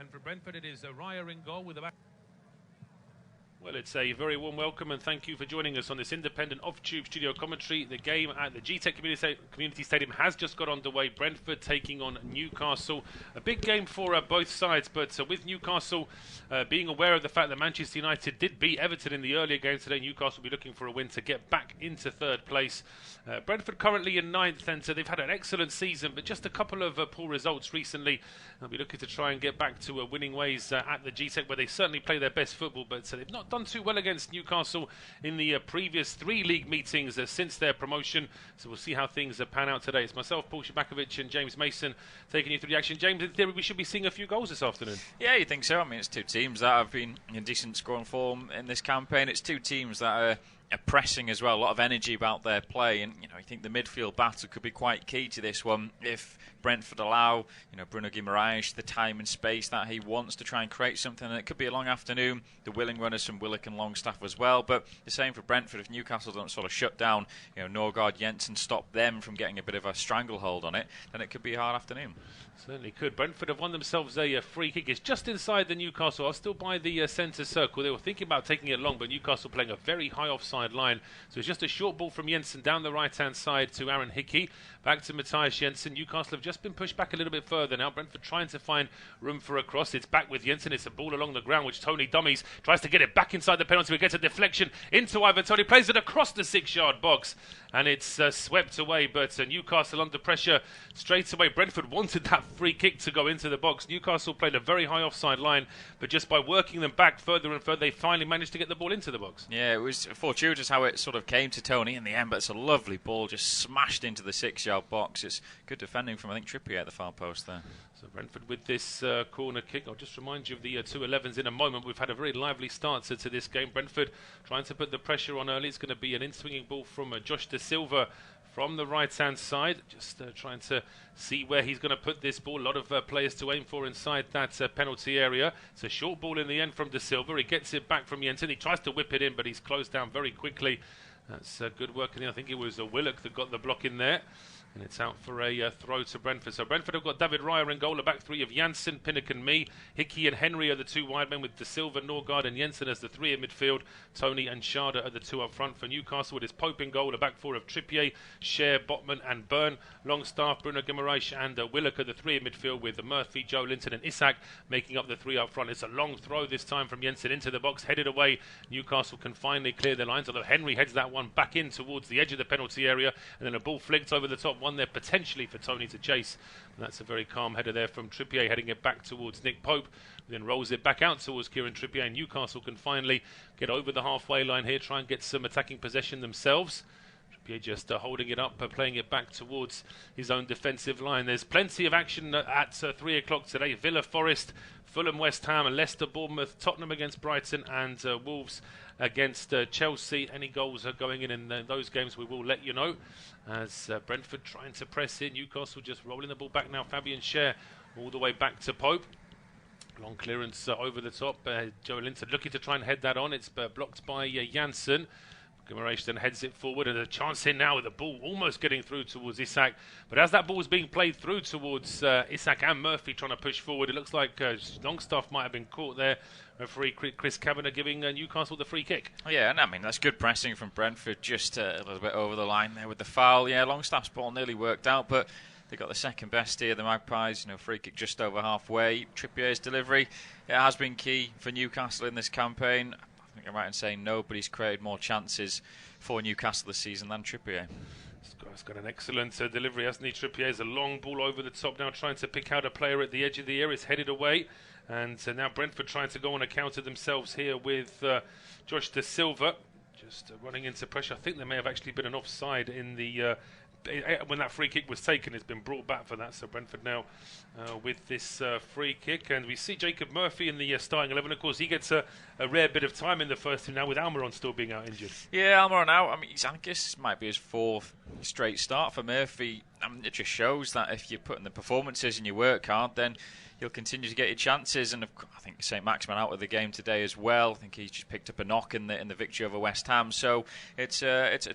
And for Brentford, it is Raya in goal with the back. Well, it's a very warm welcome and thank you for joining us on this independent off-tube studio commentary. The game at the Gtech Community Stadium has just got underway. Brentford taking on Newcastle. A big game for both sides, but with Newcastle being aware of the fact that Manchester United did beat Everton in the earlier game today, Newcastle will be looking for a win to get back into third place. Brentford currently in ninth, and they've had an excellent season, but just a couple of poor results recently. They'll be looking to try and get back to winning ways at the Gtech, where they certainly play their best football, but they've not done too well against Newcastle in the previous 3 league meetings since their promotion. So we'll see how things pan out today. It's myself, Paul Szczerbakowicz, and James Mason taking you through the action. James, in theory, we should be seeing a few goals this afternoon. Yeah, you think so? I mean, it's 2 teams that have been in decent scoring form in this campaign. It's 2 teams that are pressing as well, a lot of energy about their play, and I think the midfield battle could be quite key to this one if Brentford allow Bruno Guimaraes the time and space that he wants to try and create something. And it could be a long afternoon. The willing runners from Willock and Longstaff as well, but the same for Brentford. If Newcastle don't sort of shut down Norgard, Jensen, stop them from getting a bit of a stranglehold on it, then it could be a hard afternoon. Certainly could. Brentford have won themselves a free kick. It's just inside the Newcastle. I was still by the centre circle. They were thinking about taking it long, but Newcastle playing a very high offside line. So it's just a short ball from Jensen down the right-hand side to Aaron Hickey. Back to Matthias Jensen. Newcastle have just been pushed back a little bit further now. Brentford trying to find room for a cross. It's back with Jensen. It's a ball along the ground, which Toney dummies. Tries to get it back inside the penalty. It gets a deflection into Ivan Toney. Plays it across the 6-yard box. And it's swept away. But Newcastle under pressure straight away. Brentford wanted that free kick to go into the box. Newcastle played a very high offside line. But just by working them back further and further, they finally managed to get the ball into the box. Yeah, it was fortuitous how it sort of came to Toney in the end. But it's a lovely ball just smashed into the 6-yard box. It's good defending from, I think, Trippier at the far post there. So Brentford with this corner kick. I'll just remind you of the 2-11s in a moment. We've had a very lively start to this game. Brentford trying to put the pressure on early. It's going to be an in-swinging ball from Josh Da Silva from the right-hand side. Just trying to see where he's going to put this ball. A lot of players to aim for inside that penalty area. It's a short ball in the end from Da Silva. He gets it back from Jensen. He tries to whip it in, but he's closed down very quickly. That's good work. I think it was Willock that got the block in there. And it's out for a throw to Brentford. So Brentford have got David Raya in goal. The back 3 of Janssen, Pinnock and Mee. Hickey and Henry are the 2 wide men with Da Silva, Norgard and Jensen as the 3 in midfield. Toney and Schade are the 2 up front. For Newcastle, it is Pope in goal. The back 4 of Trippier, Szczerbakowicz, Botman and Byrne. Longstaff, Bruno Guimaraes and Willock are the 3 in midfield with Murphy, Joe Linton and Isak making up the 3 up front. It's a long throw this time from Jensen into the box, headed away. Newcastle can finally clear their lines, although Henry heads that one back in towards the edge of the penalty area, and then a ball flicked over the top, one there potentially for Toney to chase. And that's a very calm header there from Trippier, heading it back towards Nick Pope, who then rolls it back out towards Kieran Trippier. And Newcastle can finally get over the halfway line here, try and get some attacking possession themselves. Trippier just holding it up, playing it back towards his own defensive line. There's plenty of action at 3 o'clock today. Villa, Forest, Fulham, West Ham, and Leicester, Bournemouth, Tottenham against Brighton, and Wolves against Chelsea. Any goals are going in those games, we will let you know. As Brentford trying to press in, Newcastle just rolling the ball back now. Fabian Schär all the way back to Pope. Long clearance over the top. Joe Linton looking to try and head that on. It's blocked by Janssen. Guimaraes then heads it forward, and a chance in now with the ball almost getting through towards Isak. But as that ball was being played through towards Isak and Murphy trying to push forward, it looks like Longstaff might have been caught there. Referee Chris Kavanagh giving Newcastle the free kick. Oh, yeah, and I mean, that's good pressing from Brentford, just a little bit over the line there with the foul. Yeah, Longstaff's ball nearly worked out, but they got the second best here, the Magpies. Free kick just over halfway. Trippier's delivery, it has been key for Newcastle in this campaign. I think I'm right in saying nobody's created more chances for Newcastle this season than Trippier. He's got an excellent delivery, hasn't he? Trippier is a long ball over the top now, trying to pick out a player at the edge of the area. It's headed away. And now Brentford trying to go on a counter themselves here with Josh Da Silva. Just running into pressure. I think there may have actually been an offside in the when that free kick was taken. It's been brought back for that. So Brentford now with this free kick. And we see Jacob Murphy in the starting 11. Of course, he gets a rare bit of time in the first team now with Almiron still being out injured. Yeah, Almiron out. I mean, I guess this might be his 4th straight start for Murphy. it just shows that if you put in the performances and you work hard, then you'll continue to get your chances. And I think St Maximin out of the game today as well. I think he's just picked up a knock in the victory over West Ham. So it's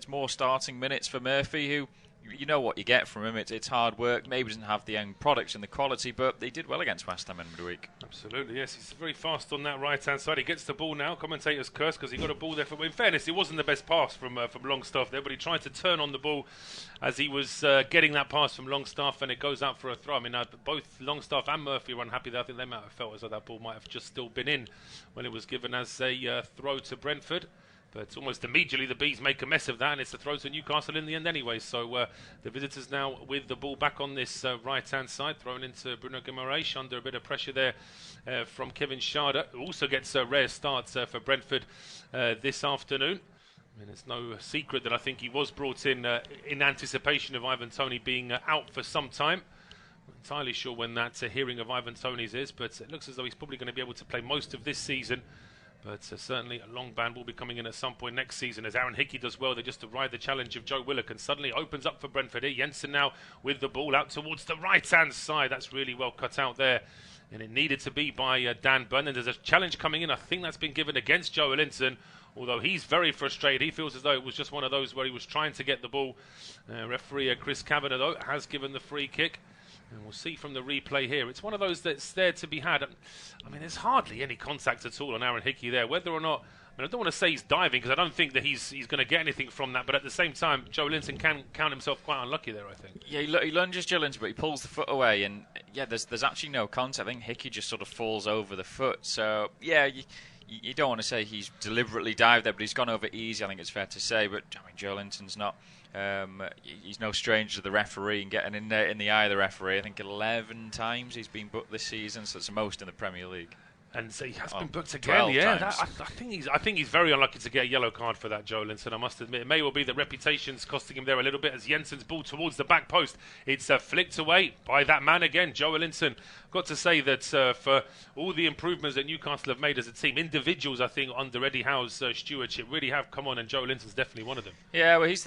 more starting minutes for Murphy, who, you know what you get from him. It's hard work. Maybe doesn't have the end products and the quality, but they did well against West Ham in midweek. Absolutely, yes. He's very fast on that right-hand side. He gets the ball now. Commentators curse because he got a ball there. In fairness, it wasn't the best pass from Longstaff there, but he tried to turn on the ball as he was getting that pass from Longstaff, and it goes out for a throw. I mean, both Longstaff and Murphy were unhappy there. I think they might have felt as though that ball might have just still been in when it was given as a throw to Brentford. But almost immediately the Bees make a mess of that, and it's a throw to Newcastle in the end anyway. So the visitors now with the ball back on this right-hand side, thrown into Bruno Guimaraes under a bit of pressure there from Kevin Schade, who also gets a rare start for Brentford this afternoon. I mean, it's no secret that I think he was brought in anticipation of Ivan Toney being out for some time. I'm not entirely sure when that hearing of Ivan Toney's is, but it looks as though he's probably going to be able to play most of this season. But certainly a long ban will be coming in at some point next season as Aaron Hickey does well. They just ride the challenge of Joe Willock, and suddenly opens up for Brentford here. Jensen now with the ball out towards the right-hand side. That's really well cut out there, and it needed to be by Dan Burn. And there's a challenge coming in. I think that's been given against Joe Linton, although he's very frustrated. He feels as though it was just one of those where he was trying to get the ball. Referee Chris Kavanagh, though, has given the free kick. And we'll see from the replay here. It's one of those that's there to be had. I mean, there's hardly any contact at all on Aaron Hickey there. Whether or not, I mean, I don't want to say he's diving because I don't think that he's going to get anything from that. But at the same time, Joe Linton can count himself quite unlucky there, I think. Yeah, he lunges Joe Linton, but he pulls the foot away. And, yeah, there's actually no contact. I think Hickey just sort of falls over the foot. So, yeah, you don't want to say he's deliberately dived there, but he's gone over easy, I think it's fair to say. But, I mean, Joe Linton's not... he's no stranger to the referee and getting in the eye of the referee. I think 11 times he's been booked this season, so it's the most in the Premier League. And so he has been booked again. Yeah, I think he's very unlucky to get a yellow card for that, Joe Linton. I must admit, it may well be that reputation's costing him there a little bit as Jensen's ball towards the back post. It's flicked away by that man again, Joe Linton. Got to say that for all the improvements that Newcastle have made as a team, individuals, I think, under Eddie Howe's stewardship really have come on, and Joe Linton's definitely one of them. Yeah, well, he's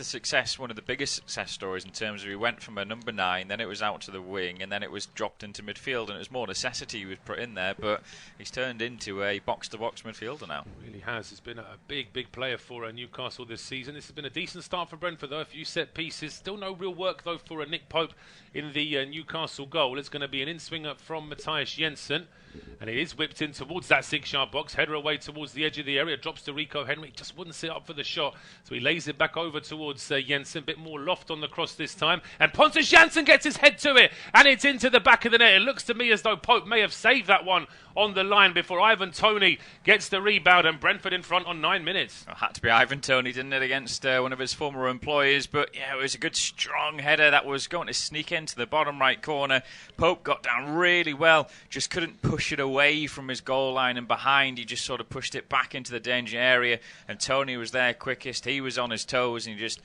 one of the biggest success stories in terms of he went from a number 9, then it was out to the wing, and then it was dropped into midfield, and it was more necessity he was put in there, but he's turned into a box-to-box midfielder now. He really has. He's been a big player for Newcastle this season. This has been a decent start for Brentford, though. A few set pieces. Still no real work, though, for Nick Pope in the Newcastle goal. It's going to be an in-swinger from Matthias Jensen. And he is whipped in towards that 6-yard box. Header away towards the edge of the area. Drops to Rico Henry. Just wouldn't sit up for the shot. So he lays it back over towards Jensen. Bit more loft on the cross this time. And Pontus Jansson gets his head to it. And it's into the back of the net. It looks to me as though Pope may have saved that one on the line before Ivan Toney gets the rebound. And Brentford in front on 9 minutes. It had to be Ivan Toney, didn't it, against one of his former employers. But yeah, it was a good strong header that was going to sneak into the bottom right corner. Pope got down really well. Just couldn't push it away from his goal line and behind. He just sort of pushed it back into the danger area, and Toney was there quickest. He was on his toes, and he just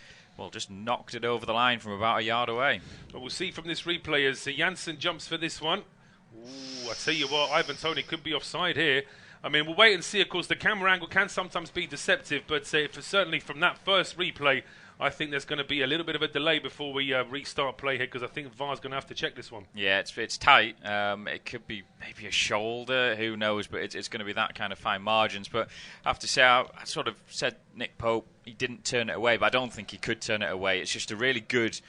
knocked it over the line from about a yard away. But we'll see from this replay as Janssen jumps for this one. Ooh, I tell you what, Ivan Toney could be offside here. I mean, we'll wait and see. Of course, the camera angle can sometimes be deceptive, but certainly from that first replay, I think there's going to be a little bit of a delay before we restart play here, because I think VAR's going to have to check this one. Yeah, it's tight. It could be maybe a shoulder, who knows, but it's going to be that kind of fine margins. But I have to say, I sort of said Nick Pope, he didn't turn it away, but I don't think he could turn it away. It's just a really good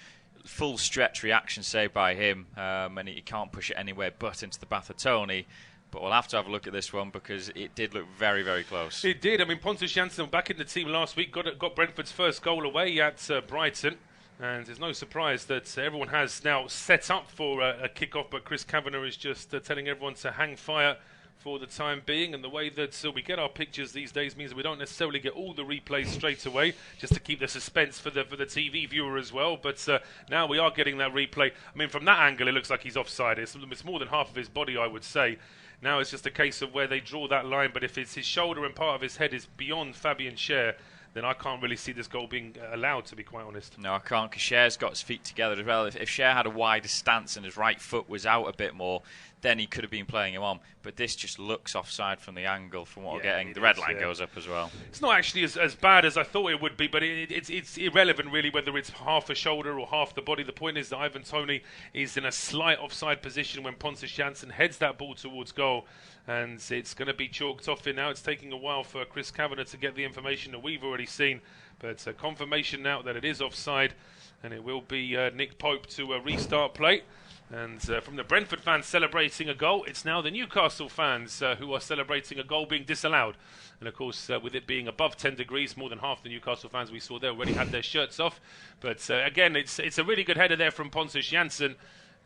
full stretch reaction saved by him, and he can't push it anywhere but into the path of Toney. But we'll have to have a look at this one because it did look very, very close. It did. I mean, Pontus Jansson back in the team last week, got Brentford's first goal away at Brighton. And there's no surprise that everyone has now set up for a kick-off, but Chris Kavanagh is just telling everyone to hang fire for the time being. And the way that we get our pictures these days means that we don't necessarily get all the replays straight away, just to keep the suspense for the TV viewer as well. But now we are getting that replay. I mean, from that angle, it looks like he's offside. It's more than half of his body, I would say. Now it's just a case of where they draw that line, but if it's his shoulder and part of his head is beyond Fabian Schär, then I can't really see this goal being allowed, to be quite honest. No, I can't, because Schär's got his feet together as well. If Schär had a wider stance and his right foot was out a bit more, then he could have been playing him on. But this just looks offside from the angle from what we're getting. The red line goes up as well. It's not actually as bad as I thought it would be, but it's irrelevant really whether it's half a shoulder or half the body. The point is that Ivan Toney is in a slight offside position when Pontus Jansson heads that ball towards goal, and it's going to be chalked off here now. It's taking a while for Chris Kavanagh to get the information that we've already seen, but confirmation now that it is offside, and it will be Nick Pope to restart play. And from the Brentford fans celebrating a goal, it's now the Newcastle fans who are celebrating a goal being disallowed. And of course, with it being above 10 degrees, more than half the Newcastle fans we saw there already had their shirts off. But again, it's a really good header there from Pontus Jansson.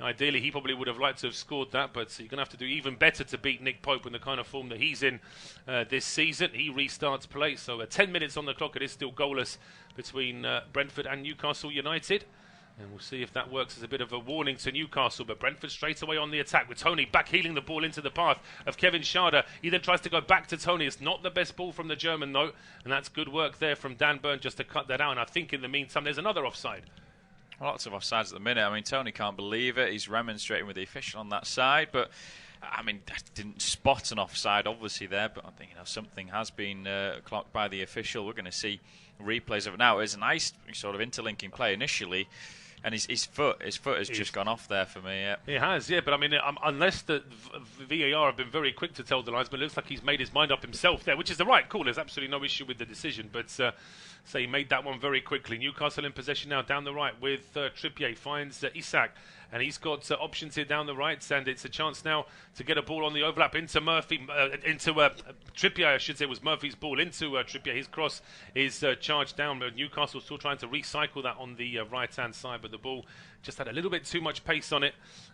Ideally, he probably would have liked to have scored that, but you're going to have to do even better to beat Nick Pope in the kind of form that he's in this season. He restarts play, so 10 minutes on the clock. It is still goalless between Brentford and Newcastle United. And we'll see if that works as a bit of a warning to Newcastle. But Brentford straight away on the attack with Toney back heeling the ball into the path of Kevin Schade. He then tries to go back to Toney. It's not the best ball from the German, though. And that's good work there from Dan Burn just to cut that out. And I think in the meantime, there's another offside. Lots of offsides at the minute. I mean, Toney can't believe it. He's remonstrating with the official on that side. But, I mean, I didn't spot an offside, obviously, there. But I think, something has been clocked by the official. We're going to see replays of it now. It was a nice sort of interlinking play initially. And his foot has just gone off there for me. Yeah. It has, yeah. But I mean, unless the VAR have been very quick to tell the linesman, it looks like he's made his mind up himself there, which is the right call. There's absolutely no issue with the decision. But so he made that one very quickly. Newcastle in possession now down the right with Trippier finds Isak. And he's got options here down the right, and it's a chance now to get a ball on the overlap into Murphy, into Trippier, I should say. It was Murphy's ball into Trippier. His cross is charged down, but Newcastle still trying to recycle that on the right-hand side, but the ball just had a little bit too much pace on it,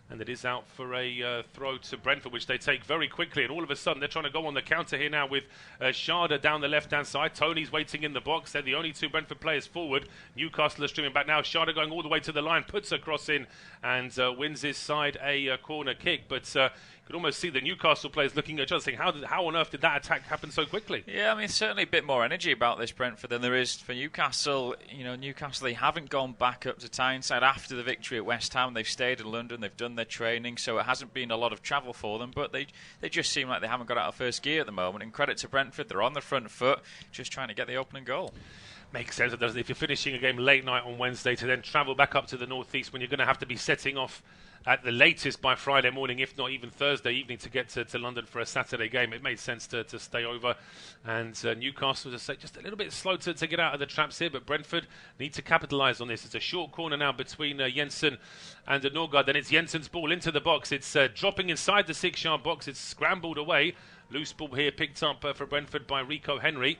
and it is out for a throw to Brentford, which they take very quickly. And all of a sudden, they're trying to go on the counter here now with Schade down the left-hand side. Tony's waiting in the box. They're the only two Brentford players forward. Newcastle are streaming back now. Schade going all the way to the line, puts a cross in, and wins his side a corner kick. But you could almost see the Newcastle players looking at each other saying, how on earth did that attack happen so quickly? Yeah, I mean, certainly a bit more energy about this Brentford than there is for Newcastle. Newcastle, they haven't gone back up to Tyneside after the victory at West Ham. They've stayed in London, they've done their training, so it hasn't been a lot of travel for them, but they just seem like they haven't got out of first gear at the moment. And credit to Brentford, they're on the front foot, just trying to get the opening goal. Makes sense, doesn't it? If you're finishing a game late night on Wednesday to then travel back up to the northeast when you're going to have to be setting off at the latest by Friday morning, if not even Thursday evening, to get to London for a Saturday game, it made sense to stay over. And Newcastle, just a little bit slow to get out of the traps here, but Brentford need to capitalise on this. It's a short corner now between Jensen and Norgard. Then it's Jensen's ball into the box. It's dropping inside the 6-yard box. It's scrambled away. Loose ball here picked up for Brentford by Rico Henry.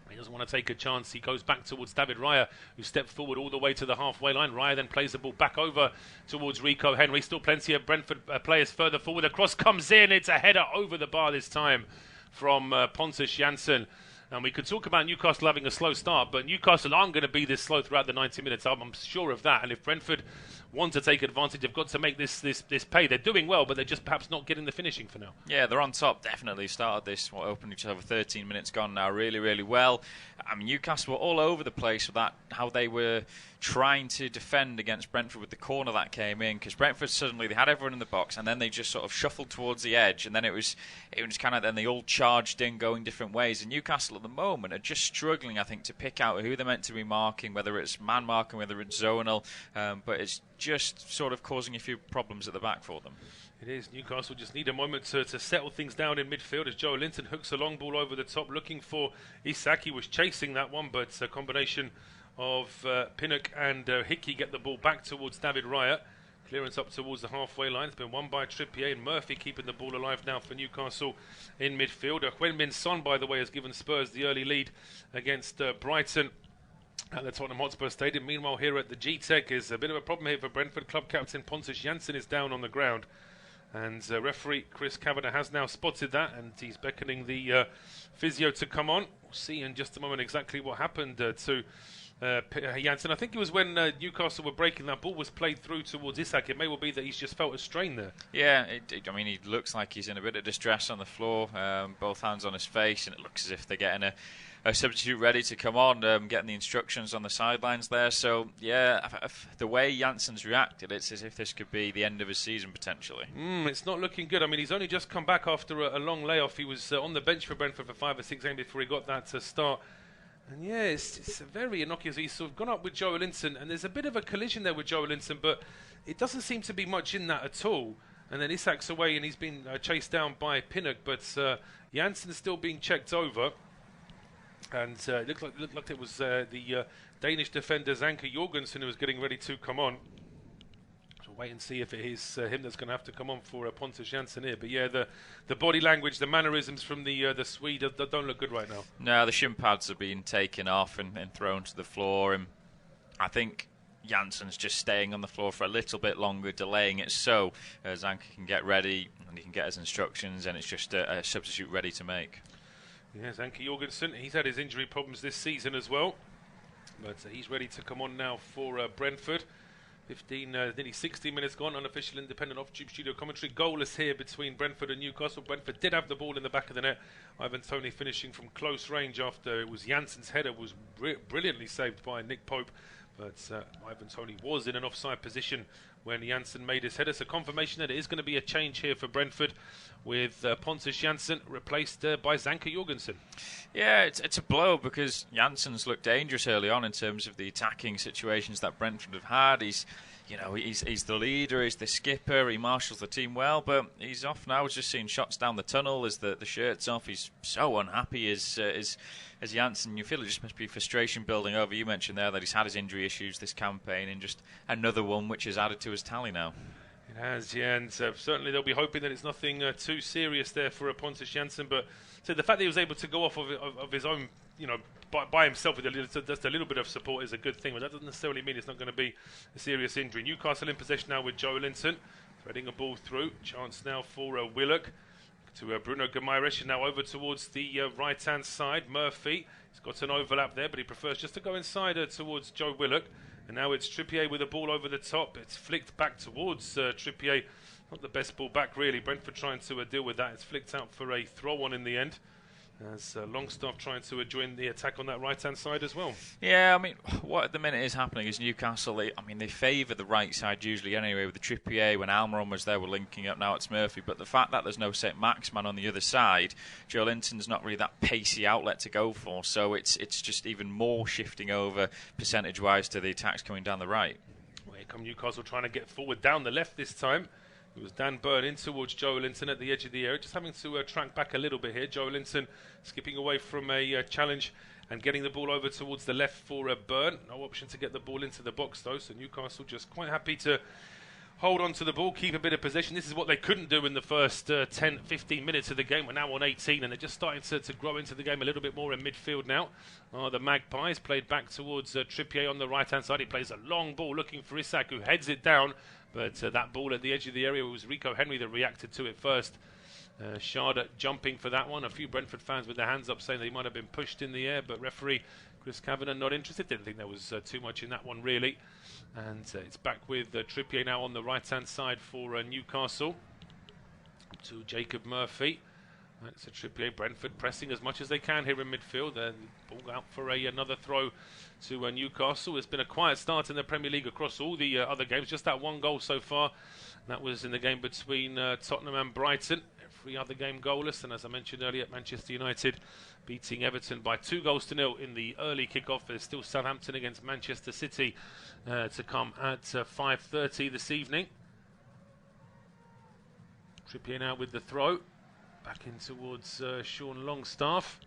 He doesn't want to take a chance. He goes back towards David Raya, who stepped forward all the way to the halfway line. Raya then plays the ball back over towards Rico Henry. Still plenty of Brentford players further forward. The cross comes in. It's a header over the bar this time from Pontus Jansson. And we could talk about Newcastle having a slow start, but Newcastle aren't going to be this slow throughout the 90 minutes. I'm sure of that. And if Brentford want to take advantage, they've got to make this pay. They're doing well, but they're just perhaps not getting the finishing for now. Yeah, they're on top. Definitely started this, opened just over 13 minutes gone now, really, really well. I mean, Newcastle were all over the place with that, how they were trying to defend against Brentford with the corner that came in, because Brentford suddenly, they had everyone in the box, and then they just sort of shuffled towards the edge, and then it was kind of, then they all charged in, going different ways. And Newcastle at the moment are just struggling, I think, to pick out who they're meant to be marking, whether it's man marking, whether it's zonal, but it's just sort of causing a few problems at the back for them. It is. Newcastle just need a moment to settle things down in midfield as Joe Linton hooks a long ball over the top looking for Isak. He was chasing that one, but a combination of Pinnock and Hickey get the ball back towards David Raya. Clearance up towards the halfway line. It's been won by Trippier, and Murphy keeping the ball alive now for Newcastle in midfield. Heung-min Son, by the way, has given Spurs the early lead against Brighton at the Tottenham Hotspur Stadium. Meanwhile, here at the Gtech is a bit of a problem here for Brentford. Club captain Pontus Jansson is down on the ground, and referee Chris Kavanagh has now spotted that, and he's beckoning the physio to come on. We'll see in just a moment exactly what happened to Janssen. I think it was when Newcastle were breaking, that ball was played through towards Isak. It may well be that he's just felt a strain there. Yeah, I mean, he looks like he's in a bit of distress on the floor, both hands on his face, and it looks as if they're getting a substitute ready to come on, getting the instructions on the sidelines there. So, yeah, the way Janssen's reacted, it's as if this could be the end of his season, potentially. It's not looking good. I mean, he's only just come back after a long layoff. He was on the bench for Brentford for 5 or 6 games before he got that start. And yeah, it's very innocuous. He's sort of gone up with Joelinton, and there's a bit of a collision there with Joelinton, but it doesn't seem to be much in that at all. And then Isak's away, and he's been chased down by Pinnock, but Janssen's still being checked over. And it looked like it was the Danish defender Zanker Jorgensen who was getting ready to come on. So wait and see if it is him that's going to have to come on for Pontus Jansson here. But yeah, the body language, the mannerisms from the Swede don't look good right now. No, the shin pads are being taken off and thrown to the floor, and I think Janssen's just staying on the floor for a little bit longer, delaying it so Zanker can get ready and he can get his instructions, and it's just a substitute ready to make. Yeah, Zanker Jorgensen, he's had his injury problems this season as well, but he's ready to come on now for Brentford. 15, nearly 60 minutes gone, unofficial independent off-tube studio commentary. Goalless here between Brentford and Newcastle. Brentford did have the ball in the back of the net. Ivan Toney finishing from close range after it was Janssen's header was brilliantly saved by Nick Pope. But Ivan Toney was in an offside position when Janssen made his header. So confirmation that it is going to be a change here for Brentford with Pontus Jansson replaced by Zanker Jorgensen. Yeah, it's a blow because Janssen's looked dangerous early on in terms of the attacking situations that Brentford have had. He's the leader, he's the skipper, he marshals the team well, but he's off now. He's just seeing shots down the tunnel as the shirt's off. He's so unhappy as Janssen. You feel it just must be frustration building over. You mentioned there that he's had his injury issues this campaign, and just another one which is added to his tally now. It has, yeah, and certainly they'll be hoping that it's nothing too serious there for Pontus Jansson. But so the fact that he was able to go off of his own, by himself with just a little bit of support is a good thing. But that doesn't necessarily mean it's not going to be a serious injury. Newcastle in possession now with Joelinton, threading a ball through. Chance now for Willock to Bruno Guimaraes, now over towards the right-hand side. Murphy, he's got an overlap there, but he prefers just to go inside towards Joe Willock. And now it's Trippier with a ball over the top. It's flicked back towards Trippier. Not the best ball back, really. Brentford trying to deal with that. It's flicked out for a throw-on in the end. As Longstaff trying to join the attack on that right-hand side as well. Yeah, I mean, what at the minute is happening is Newcastle, they favour the right side usually anyway with the Trippier. When Almiron was there, we're linking up, now it's Murphy. But the fact that there's no St. Maximan on the other side, Joelinton's not really that pacey outlet to go for. So it's just even more shifting over percentage-wise to the attacks coming down the right. Well, here come Newcastle trying to get forward down the left this time. It was Dan Burn in towards Joelinton at the edge of the area, just having to track back a little bit here. Joelinton skipping away from a challenge and getting the ball over towards the left for Burn. No option to get the ball into the box though, so Newcastle just quite happy to hold on to the ball, keep a bit of possession. This is what they couldn't do in the first 10-15 minutes of the game. We're now on 18 and they're just starting to grow into the game a little bit more in midfield now. The Magpies played back towards Trippier on the right hand side. He plays a long ball looking for Isak, who heads it down. But that ball at the edge of the area was Rico Henry that reacted to it first. Schade jumping for that one. A few Brentford fans with their hands up saying they might have been pushed in the air, but referee Chris Kavanagh not interested. Didn't think there was too much in that one really. And it's back with Trippier now on the right hand side for Newcastle. To Jacob Murphy. That's a Trippier. Brentford pressing as much as they can here in midfield. Ball out for another throw to Newcastle. It's been a quiet start in the Premier League across all the other games. Just that one goal so far. That was in the game between Tottenham and Brighton. Every other game goalless. And as I mentioned earlier, Manchester United beating Everton by 2-0 in the early kick-off. There's still Southampton against Manchester City to come at 5:30 this evening. Trippier now with the throw. Back in towards Sean Longstaff.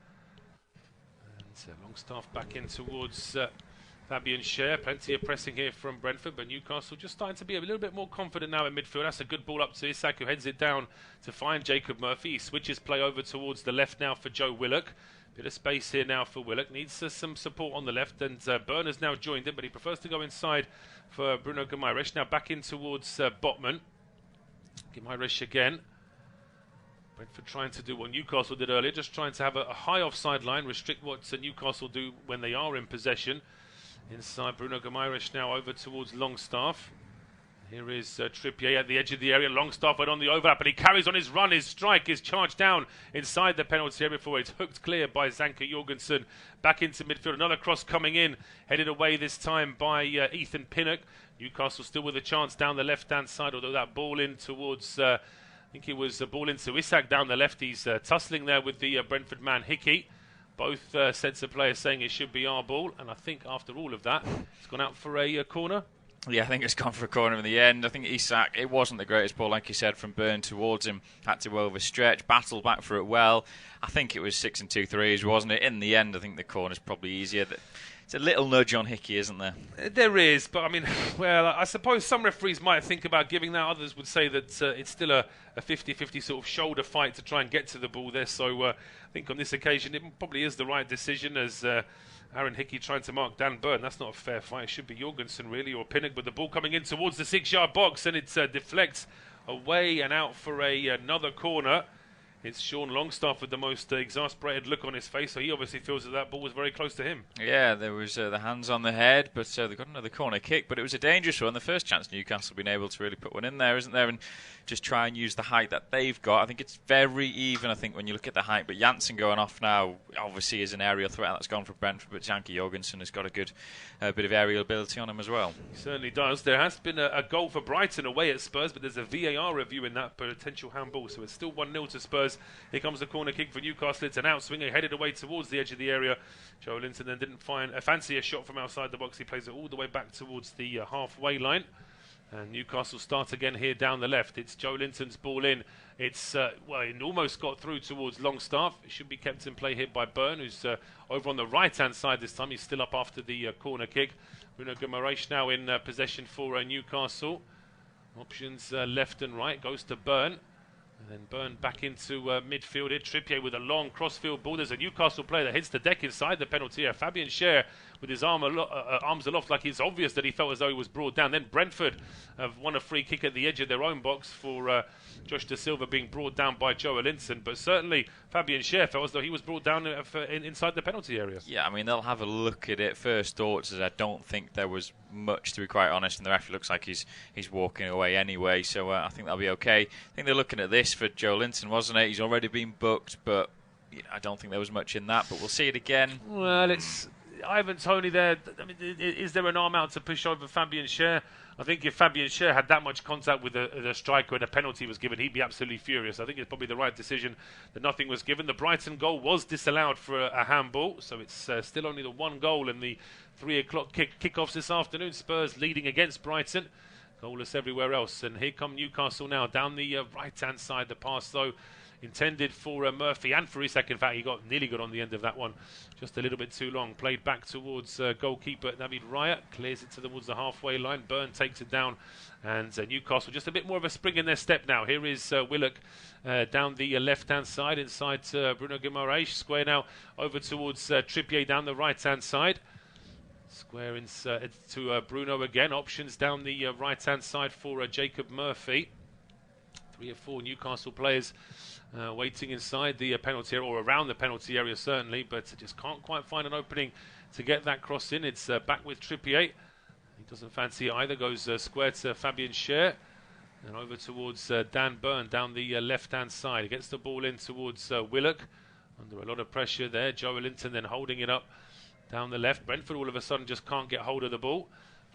And Longstaff back in towards Fabian Schär. Plenty of pressing here from Brentford, but Newcastle just starting to be a little bit more confident now in midfield. That's a good ball up to Isak, who heads it down to find Jacob Murphy. He switches play over towards the left now for Joe Willock. Bit of space here now for Willock. Needs some support on the left, and Berners now joined him, but he prefers to go inside for Bruno Guimaraes. Now back in towards Botman. Guimaraes again. Brentford trying to do what Newcastle did earlier, just trying to have a high offside line, restrict what Newcastle do when they are in possession. Inside, Bruno Guimaraes now over towards Longstaff. Here is Trippier at the edge of the area. Longstaff went on the overlap, but he carries on his run. His strike is charged down inside the penalty area before it's hooked clear by Zanka Jorgensen. Back into midfield. Another cross coming in, headed away this time by Ethan Pinnock. Newcastle still with a chance down the left-hand side, although that ball in towards, I think it was a ball into Isak down the left. He's tussling there with the Brentford man Hickey. Both sets of players saying it should be our ball, and I think after all of that, it's gone out for a corner. Yeah, I think it's gone for a corner in the end. I think Isak, it wasn't the greatest ball, like you said, from Byrne towards him. Had to overstretch, battle back for it well. I think it was 6 2/3, wasn't it? In the end, I think the corner's probably easier. It's a little nudge on Hickey, isn't there? There is, but I mean, well, I suppose some referees might think about giving that. Others would say that it's still a 50-50 sort of shoulder fight to try and get to the ball there. So I think on this occasion, it probably is the right decision as Aaron Hickey trying to mark Dan Byrne. That's not a fair fight. It should be Jorgensen, really, or Pinnock, but the ball coming in towards the 6-yard box, and it deflects away and out for another corner. It's Sean Longstaff with the most exasperated look on his face, so he obviously feels that ball was very close to him. Yeah, there was the hands on the head, but they got another corner kick, but it was a dangerous one. The first chance Newcastle been able to really put one in there, isn't there, and just try and use the height that they've got. I think it's very even, I think, when you look at the height, but Janssen going off now obviously is an aerial threat that's gone for Brentford, but Zanka Jorgensen has got a good bit of aerial ability on him as well. He certainly does. There has been a goal for Brighton away at Spurs, but there's a VAR review in that potential handball, so it's still 1-0 to Spurs. Here comes the corner kick for Newcastle. It's an outswinger headed away towards the edge of the area. Joe Linton then didn't fancy a shot from outside the box. He plays it all the way back towards the halfway line. And Newcastle start again here down the left. It's Joe Linton's ball in. It's it almost got through towards Longstaff. It should be kept in play here by Byrne, who's over on the right-hand side this time. He's still up after the corner kick. Bruno Guimaraes now in possession for Newcastle. Options left and right. Goes to Byrne. And then Byrne back into midfield here. Trippier with a long crossfield ball. There's a Newcastle player that hits the deck inside the penalty area. Fabian Schade with his arms aloft, like it's obvious that he felt as though he was brought down. Then Brentford have won a free kick at the edge of their own box for Josh Da Silva being brought down by Joe Linton. But certainly Fabian Schade felt as though he was brought down inside the penalty area. Yeah, I mean, they'll have a look at it. First thoughts is I don't think there was much, to be quite honest, and the referee looks like he's walking away anyway, so I think that'll be okay. I think they're looking at this for Joe Linton, wasn't it? He's already been booked, but I don't think there was much in that, but we'll see it again. Well, it's Ivan Toney there. I mean, is there an arm out to push over Fabian Schade? I think if Fabian Schade had that much contact with the striker and a penalty was given, he'd be absolutely furious. I think it's probably the right decision that nothing was given. The Brighton goal was disallowed for a handball, so it's still only the one goal in the 3 o'clock kickoffs this afternoon. Spurs leading against Brighton. Goalless everywhere else. And here come Newcastle now down the right-hand side. The pass, though, intended for Murphy and for Isak. In fact, he nearly got on the end of that one. Just a little bit too long. Played back towards goalkeeper Navid Raya. Clears it towards the halfway line. Byrne takes it down. And Newcastle just a bit more of a spring in their step now. Here is Willock down the left-hand side inside Bruno Guimaraes. Square now over towards Trippier down the right-hand side. Square to Bruno again. Options down the right-hand side for Jacob Murphy. 3 or 4 Newcastle players waiting inside the penalty area, or around the penalty area certainly, but just can't quite find an opening to get that cross in. It's back with Trippier. He doesn't fancy it either. Goes square to Fabian Schade. And over towards Dan Byrne down the left-hand side. He gets the ball in towards Willock. Under a lot of pressure there. Joe Linton then holding it up down the left. Brentford all of a sudden just can't get hold of the ball.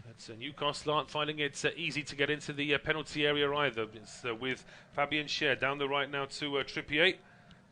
But Newcastle aren't finding it easy to get into the penalty area either. It's with Fabian Schade down the right now to Trippier.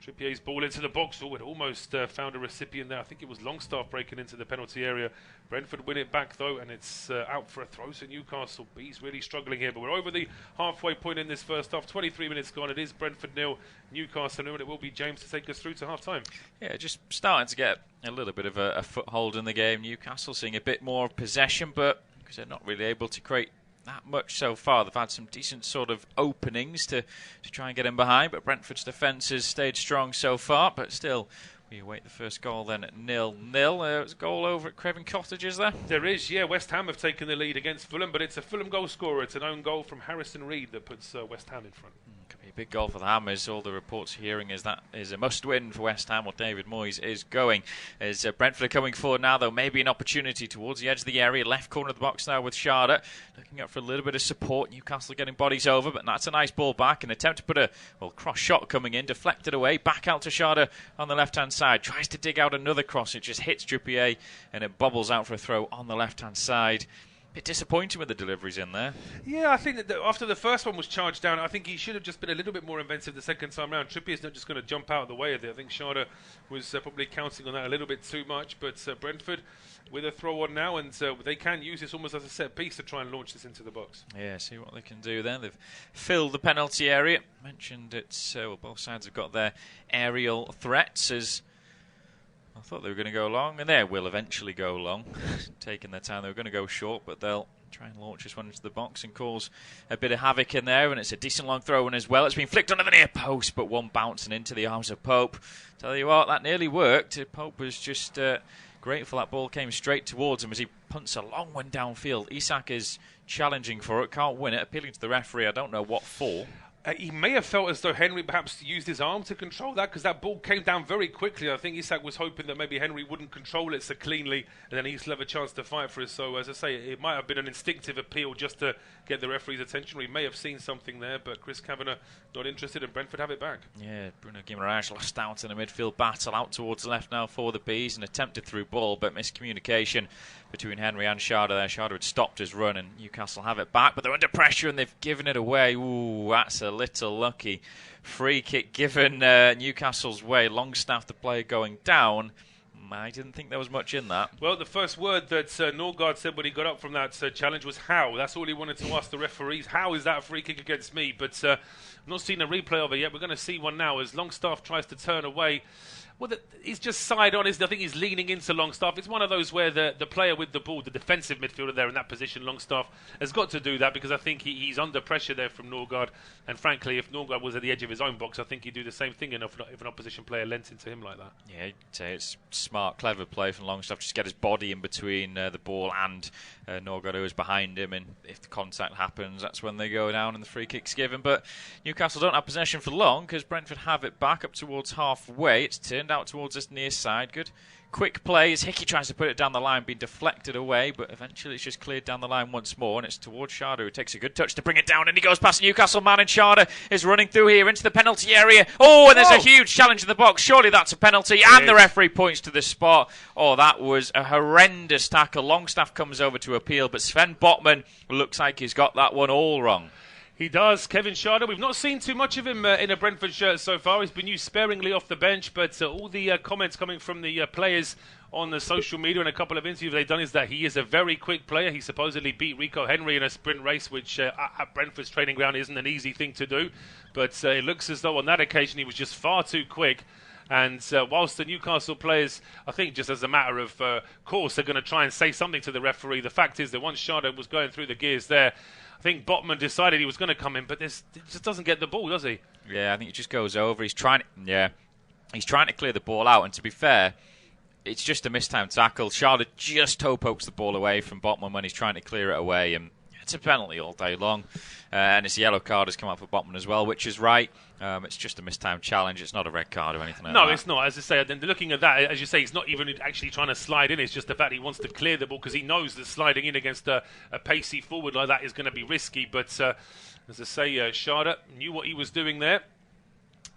Trippier's ball into the box. Oh, it almost found a recipient there. I think it was Longstaff breaking into the penalty area. Brentford win it back though, and it's out for a throw. So Newcastle, he's really struggling here. But we're over the halfway point in this first half. 23 minutes gone. It is Brentford 0, Newcastle 0, and it will be James to take us through to half time. Yeah, just starting to get a little bit of a foothold in the game. Newcastle seeing a bit more possession, but because they're not really able to create that much so far. They've had some decent sort of openings to try and get in behind, but Brentford's defence has stayed strong so far, but still we await the first goal then at 0-0. There's a goal over at Craven Cottage, is there? There is, yeah. West Ham have taken the lead against Fulham, but it's a Fulham goal scorer. It's an own goal from Harrison Reed that puts West Ham in front. Could be a big goal for the Hammers. All the reports hearing is that is a must-win for West Ham, or David Moyes is going. As Brentford are coming forward now, though, maybe an opportunity towards the edge of the area, left corner of the box now with Schade, looking up for a little bit of support. Newcastle getting bodies over, but that's a nice ball back. An attempt to put a cross shot coming in, deflected away, back out to Schade on the left-hand side. Tries to dig out another cross, it just hits Trippier, and it bobbles out for a throw on the left-hand side. Bit disappointing with the deliveries in there. Yeah, I think that after the first one was charged down, I think he should have just been a little bit more inventive the second time round. Trippier's not just going to jump out of the way of it. I think Schade was probably counting on that a little bit too much, but Brentford with a throw on now, and they can use this almost as a set piece to try and launch this into the box. Yeah, see what they can do there. They've filled the penalty area. Mentioned it's both sides have got their aerial threats. As I thought they were going to go long, and they will eventually go long. Taking their time, they were going to go short, but they'll try and launch this one into the box and cause a bit of havoc in there. And it's a decent long throw in as well. It's been flicked under the near post, but one bouncing into the arms of Pope. Tell you what, that nearly worked. Pope was just grateful that ball came straight towards him as he punts a long one downfield. Isak is challenging for it, can't win it, appealing to the referee. I don't know what for. He may have felt as though Henry perhaps used his arm to control that, because that ball came down very quickly. I think Isak was hoping that maybe Henry wouldn't control it so cleanly, and then he'd still have a chance to fight for it. So, as I say, it might have been an instinctive appeal just to get the referee's attention. He may have seen something there, but Chris Kavanagh not interested, and Brentford have it back. Yeah, Bruno Guimaraes lost out in a midfield battle, out towards the left now for the Bees. An attempted through ball, but miscommunication between Henry and Schade there. Schade had stopped his run, and Newcastle have it back, but they're under pressure and they've given it away. Ooh, that's a little lucky. Free kick given Newcastle's way. Longstaff, the player, going down. I didn't think there was much in that. Well, the first word that Norgard said when he got up from that challenge was how. That's all he wanted to ask the referees. How is that a free kick against me? But I've not seen a replay of it yet. We're going to see one now as Longstaff tries to turn away. Well, he's just side on. I think he's leaning into Longstaff. It's one of those where the player with the ball, the defensive midfielder there in that position, Longstaff, has got to do that, because I think he's under pressure there from Norgard. And frankly, if Norgard was at the edge of his own box, I think he'd do the same thing if an opposition player leant into him like that. Yeah, I'd say it's smart, clever play from Longstaff. Just get his body in between the ball and Norgard, who is behind him. And if the contact happens, that's when they go down and the free kick's given. But Newcastle don't have possession for long, because Brentford have it back up towards halfway. It's turned out towards this near side. Good quick play as Hickey tries to put it down the line, being deflected away, but eventually it's just cleared down the line once more, and it's towards Schade, who takes a good touch to bring it down, and he goes past the Newcastle man, and Schade is running through here into the penalty area. Oh, and there's a huge challenge in the box. Surely that's a penalty, and the referee points to the spot. Oh, that was a horrendous tackle. Longstaff comes over to appeal, but Sven Botman looks like he's got that one all wrong. He does. Kevin Schade, we've not seen too much of him in a Brentford shirt so far. He's been used sparingly off the bench, but all the comments coming from the players on the social media and a couple of interviews they've done is that he is a very quick player. He supposedly beat Rico Henry in a sprint race, which at Brentford's training ground isn't an easy thing to do. But it looks as though on that occasion he was just far too quick. And whilst the Newcastle players, I think just as a matter of course, are going to try and say something to the referee, the fact is that once Schade was going through the gears there, I think Botman decided he was going to come in, but he just doesn't get the ball, does he? Yeah, I think he just goes over. He's trying to clear the ball out, and to be fair, it's just a mistimed tackle. Schade just toe pokes the ball away from Botman when he's trying to clear it away, and it's a penalty all day long. And it's a yellow card has come out for Botman as well, which is right. It's just a mistimed challenge. It's not a red card or anything like that. No, it's not. As I say, then looking at that, as you say, he's not even actually trying to slide in. It's just the fact he wants to clear the ball, because he knows that sliding in against a pacey forward like that is going to be risky. But as I say, Schade knew what he was doing there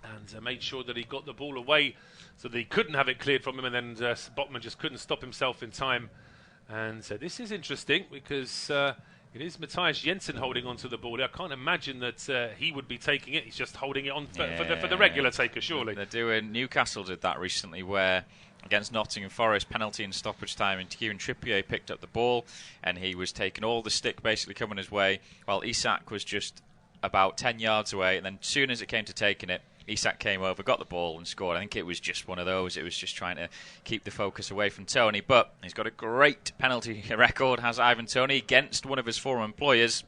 and made sure that he got the ball away so that he couldn't have it cleared from him, and then Botman just couldn't stop himself in time. And this is interesting, because it is Matthias Jensen holding onto the ball. I can't imagine that he would be taking it. He's just holding it on for the regular taker, surely. They're doing. Newcastle did that recently, where against Nottingham Forest, penalty in stoppage time, and Kieran Trippier picked up the ball, and he was taking all the stick basically coming his way, while Isak was just about 10 yards away. And then as soon as it came to taking it, Isak came over, got the ball and scored. I think it was just one of those. It was just trying to keep the focus away from Toney. But he's got a great penalty record, has Ivan Toney, against one of his former employers.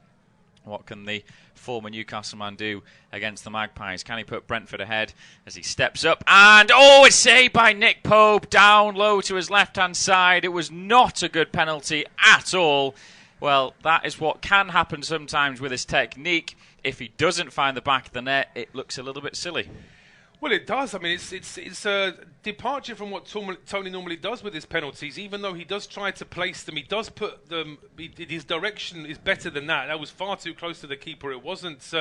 What can the former Newcastle man do against the Magpies? Can he put Brentford ahead as he steps up? And, it's saved by Nick Pope, down low to his left-hand side. It was not a good penalty at all. Well, that is what can happen sometimes with his technique. if he doesn't find the back of the net, it looks a little bit silly. Well, it does. I mean, it's a departure from what Toney normally does with his penalties. Even though he does try to place them, he does put them. His direction is better than that. That was far too close to the keeper. It wasn't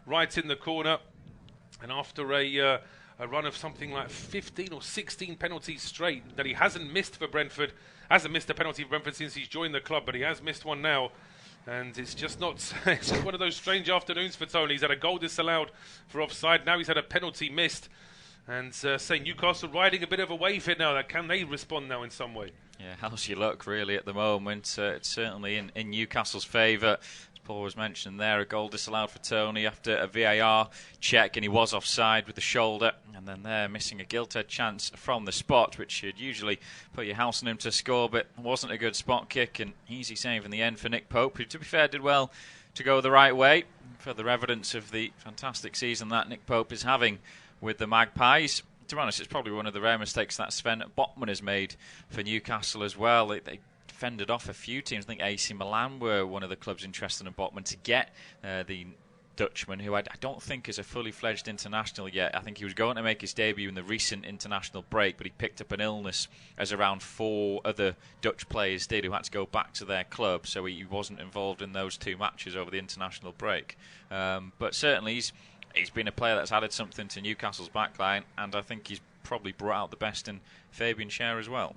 right in the corner. And after a run of something like 15 or 16 penalties straight that he hasn't missed for Brentford, hasn't missed a penalty for Brentford since he's joined the club, but he has missed one now. And it's just not. It's just one of those strange afternoons for Toney. He's had a goal disallowed for offside. Now he's had a penalty missed. And say Newcastle riding a bit of a wave here now. Can they respond now in some way? Yeah, how's your luck really at the moment? It's certainly in Newcastle's favour. Paul was mentioned there, a goal disallowed for Toney after a VAR check, and he was offside with the shoulder, and then there missing a gilt-edged chance from the spot, which should usually put your house on him to score, but wasn't a good spot kick, and easy save in the end for Nick Pope, who, to be fair, did well to go the right way. Further evidence of the fantastic season that Nick Pope is having with the Magpies. To be honest, it's probably one of the rare mistakes that Sven Botman has made for Newcastle as well. They fended off a few teams. I think AC Milan were one of the clubs interested in Botman to get the Dutchman, who I don't think is a fully fledged international yet. I think he was going to make his debut in the recent international break, but he picked up an illness, as around 4 other Dutch players did, who had to go back to their club, so he wasn't involved in those 2 matches over the international break. But certainly he's been a player that's added something to Newcastle's backline, and I think he's probably brought out the best in Fabian Schär as well.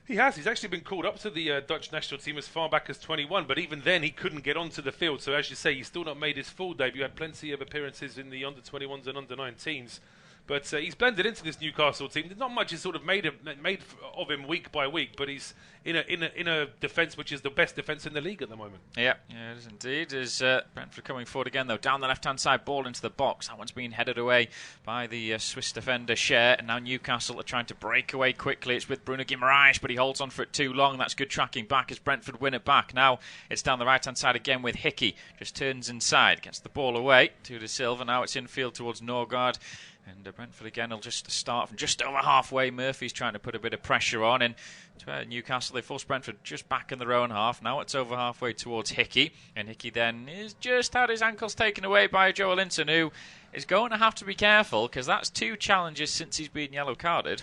He has. He's actually been called up to the Dutch national team as far back as 21, but even then he couldn't get onto the field. So as you say, he's still not made his full debut. Had plenty of appearances in the under-21s and under-19s. But he's blended into this Newcastle team. Not much is sort of made of him week by week, but he's in a defence which is the best defence in the league at the moment. Yeah, it is indeed. Is Brentford coming forward again, though, down the left-hand side, ball into the box. That one's being headed away by the Swiss defender Schär, and now Newcastle are trying to break away quickly. It's with Bruno Guimaraes, but he holds on for it too long. That's good tracking back as Brentford win it back. Now it's down the right-hand side again with Hickey. Just turns inside, gets the ball away to De Silva. Now it's infield towards Norgard. And Brentford again will just start from just over halfway. Murphy's trying to put a bit of pressure on. And Newcastle, they force Brentford just back in their own half. Now it's over halfway towards Hickey. And Hickey then is just had his ankles taken away by Joelinton, who is going to have to be careful, because that's 2 challenges since he's been yellow carded.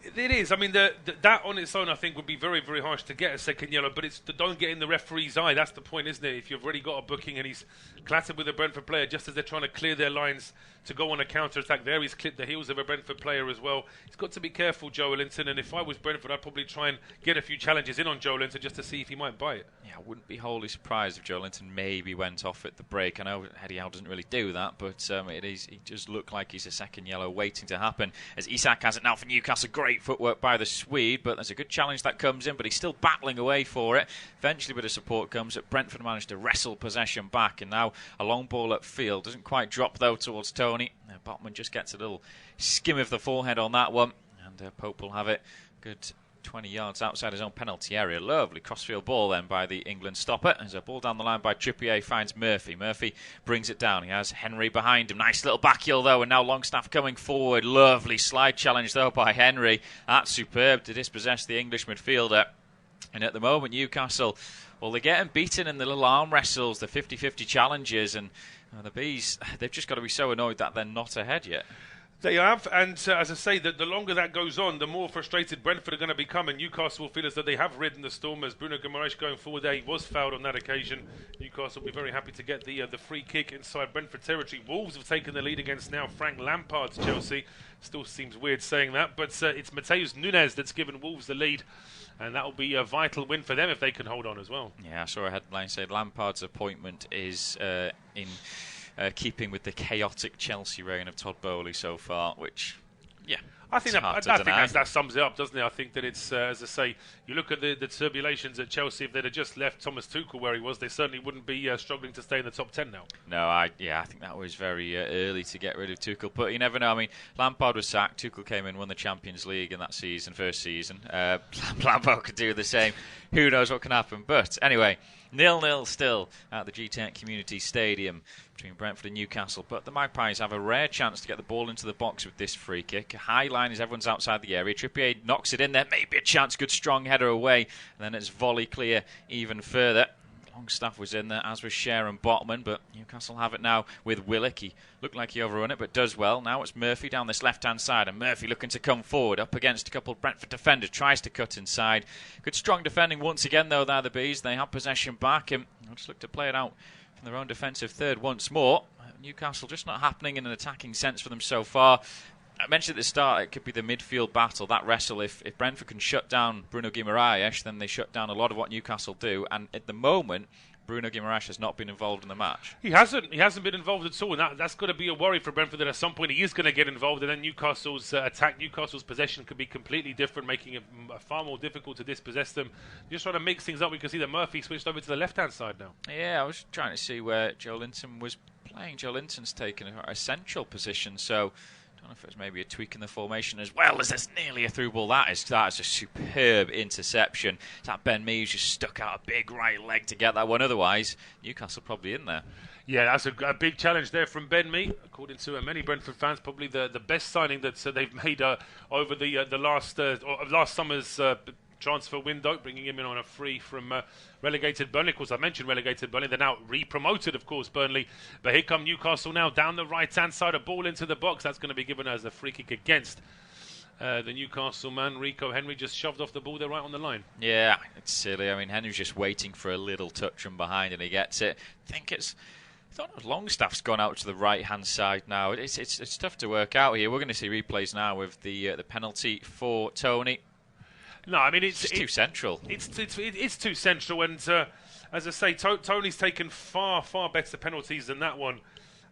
It is. I mean, that on its own, I think, would be very, very harsh to get a second yellow. But it's don't get in the referee's eye. That's the point, isn't it? If you've already got a booking and he's clattered with a Brentford player just as they're trying to clear their lines to go on a counter-attack, there he's clipped the heels of a Brentford player as well. He's got to be careful, Joelinton. And if I was Brentford, I'd probably try and get a few challenges in on Joelinton just to see if he might buy it. Yeah, I wouldn't be wholly surprised if Joelinton maybe went off at the break. I know Eddie Howe doesn't really do that, but he does look like he's a second yellow waiting to happen. As Isak has it now for Newcastle. Great footwork by the Swede, but there's a good challenge that comes in, but he's still battling away for it. Eventually, a bit of support comes at Brentford, managed to wrestle possession back, and now a long ball upfield. Doesn't quite drop, though, towards Toney. Botman just gets a little skim of the forehead on that one, and Pope will have it good 20 yards outside his own penalty area. Lovely crossfield ball then by the England stopper. There's a ball down the line by Trippier, finds Murphy. Murphy brings it down. He has Henry behind him. Nice little back heel though, and now Longstaff coming forward. Lovely slide challenge though by Henry. That's superb to dispossess the English midfielder. And at the moment, Newcastle, well, they're getting beaten in the little arm wrestles, the 50-50 challenges, and the Bees, they've just got to be so annoyed that they're not ahead yet. They have, and as I say, the longer that goes on, the more frustrated Brentford are going to become, and Newcastle will feel as though they have ridden the storm. As Bruno Guimaraes going forward there, he was fouled on that occasion. Newcastle will be very happy to get the free kick inside Brentford territory. Wolves have taken the lead against now Frank Lampard's Chelsea. Still seems weird saying that, but it's Mateus Nunes that's given Wolves the lead, and that will be a vital win for them if they can hold on as well. Yeah, I saw a headline say Lampard's appointment is in keeping with the chaotic Chelsea reign of Todd Bowley so far, which, yeah, I think that sums it up, doesn't it? I think that it's, as I say, you look at the turbulations at Chelsea. If they'd have just left Thomas Tuchel where he was, they certainly wouldn't be struggling to stay in the top 10 now. No, I think that was very early to get rid of Tuchel, but you never know. I mean, Lampard was sacked, Tuchel came in, won the Champions League in that first season. Lampard could do the same. Who knows what can happen? But anyway, 0-0 still at the Gtech Community Stadium between Brentford and Newcastle, but the Magpies have a rare chance to get the ball into the box with this free kick. A high line as everyone's outside the area. Trippier knocks it in there, maybe a chance, good strong header away, and then it's volley clear even further. Longstaff was in there, as was Sven Botman, but Newcastle have it now with Willock. He looked like he overrun it, but does well. Now it's Murphy down this left-hand side, and Murphy looking to come forward, up against a couple of Brentford defenders, tries to cut inside. Good strong defending once again, though, there the Bees. They have possession back, and they'll just look to play it out from their own defensive third once more. Newcastle just not happening in an attacking sense for them so far. I mentioned at the start it could be the midfield battle, that wrestle. If Brentford can shut down Bruno Guimaraes, then they shut down a lot of what Newcastle do. And at the moment, Bruno Guimaraes has not been involved in the match. He hasn't been involved at all. And that's got to be a worry for Brentford, that at some point he is going to get involved, and then Newcastle's attack, Newcastle's possession could be completely different, making it far more difficult to dispossess them. Just trying to mix things up. We can see that Murphy switched over to the left-hand side now. Yeah, I was trying to see where Joe Linton was playing. Joe Linton's taken a central position, so I don't know if it was maybe a tweak in the formation as well, as there's nearly a through ball. That is a superb interception. That Ben Mees just stuck out a big right leg to get that one. Otherwise, Newcastle probably in there. Yeah, that's a big challenge there from Ben Mee. According to many Brentford fans, probably the best signing that they've made over the last summer's transfer window, bringing him in on a free from relegated Burnley. Of course, I mentioned relegated Burnley. They're now re-promoted, of course, Burnley. But here come Newcastle now down the right-hand side, a ball into the box. That's going to be given as a free kick against the Newcastle man. Rico Henry just shoved off the ball there right on the line. Yeah, it's silly. I mean, Henry's just waiting for a little touch from behind, and he gets it. I thought Longstaff's gone out to the right-hand side now. It's tough to work out here. We're going to see replays now with the penalty for Toney. No, I mean it's too central. It's too central, and as I say, Toney's taken far better penalties than that one,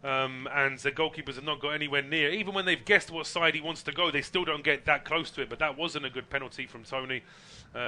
and the goalkeepers have not got anywhere near. Even when they've guessed what side he wants to go, they still don't get that close to it. But that wasn't a good penalty from Toney.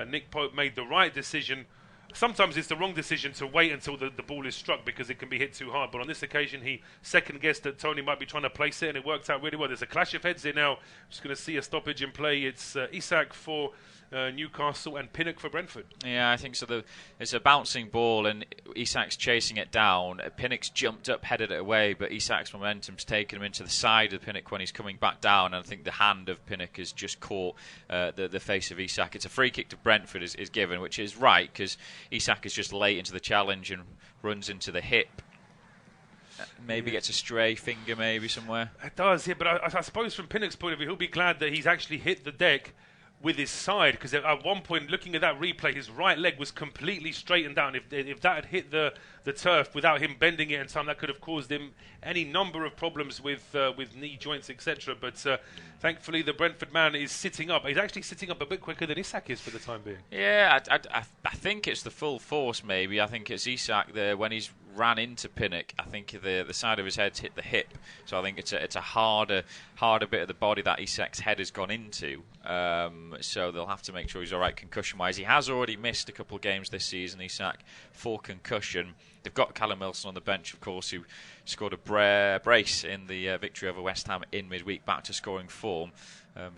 Nick Pope made the right decision. Sometimes it's the wrong decision to wait until the ball is struck because it can be hit too hard. But on this occasion, he second-guessed that Toney might be trying to place it, and it worked out really well. There's a clash of heads here now. Just going to see a stoppage in play. It's Isak for Newcastle and Pinnock for Brentford. Yeah, I think so. It's a bouncing ball, and Isak's chasing it down. Pinnock's jumped up, headed it away, but Isak's momentum's taken him into the side of Pinnock when he's coming back down, and I think the hand of Pinnock has just caught the face of Isak. It's a free kick to Brentford is given, which is right, because Isak is just late into the challenge and runs into the hip. Maybe gets a stray finger maybe somewhere. It does, yeah, but I suppose from Pinnock's point of view, he'll be glad that he's actually hit the deck with his side, because at one point, looking at that replay, his right leg was completely straightened down. If that had hit the turf without him bending it in time, that could have caused him any number of problems with knee joints, etc. But thankfully, the Brentford man is sitting up. He's actually sitting up a bit quicker than Isak is for the time being. Yeah, I think it's the full force, maybe. I think it's Isak there when he's ran into Pinnock. I think the side of his head's hit the hip, so I think it's a harder bit of the body that Isak's head has gone into. So they'll have to make sure he's all right concussion-wise. He has already missed a couple of games this season, Isak, for concussion. They've got Callum Wilson on the bench, of course, who scored a brace in the victory over West Ham in midweek, back to scoring form.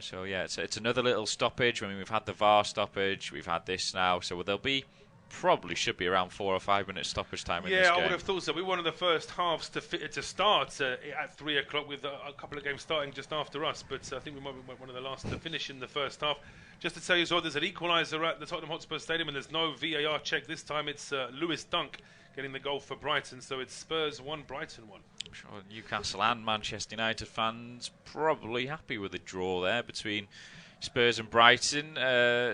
So yeah, it's another little stoppage. I mean, we've had the VAR stoppage, we've had this now, so there'll be probably should be around 4 or 5 minutes stoppage time in this game. Yeah, I would have thought so. We were one of the first halves to start at 3 o'clock, with a couple of games starting just after us, but I think we might be one of the last to finish in the first half. Just to tell you as well, there's an equaliser at the Tottenham Hotspur Stadium, and there's no VAR check this time. It's Lewis Dunk getting the goal for Brighton, so it's Spurs 1, Brighton 1. I'm sure Newcastle and Manchester United fans probably happy with the draw there between Spurs and Brighton.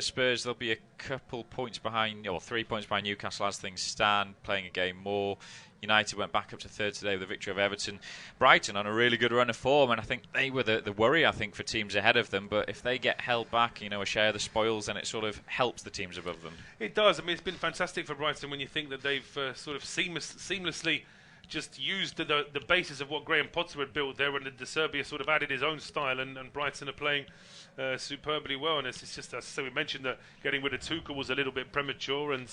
Spurs, they'll be a couple points behind, or 3 points behind Newcastle as things stand, playing a game more. United went back up to third today with the victory of Everton. Brighton on a really good run of form, and I think they were the worry, I think, for teams ahead of them. But if they get held back, a share of the spoils, then it sort of helps the teams above them. It does. I mean, it's been fantastic for Brighton when you think that they've sort of seamlessly just used the basis of what Graham Potter had built there, and De Serbia sort of added his own style, and Brighton are playing superbly well. And it's just, as we mentioned, that getting rid of Tuchel was a little bit premature, and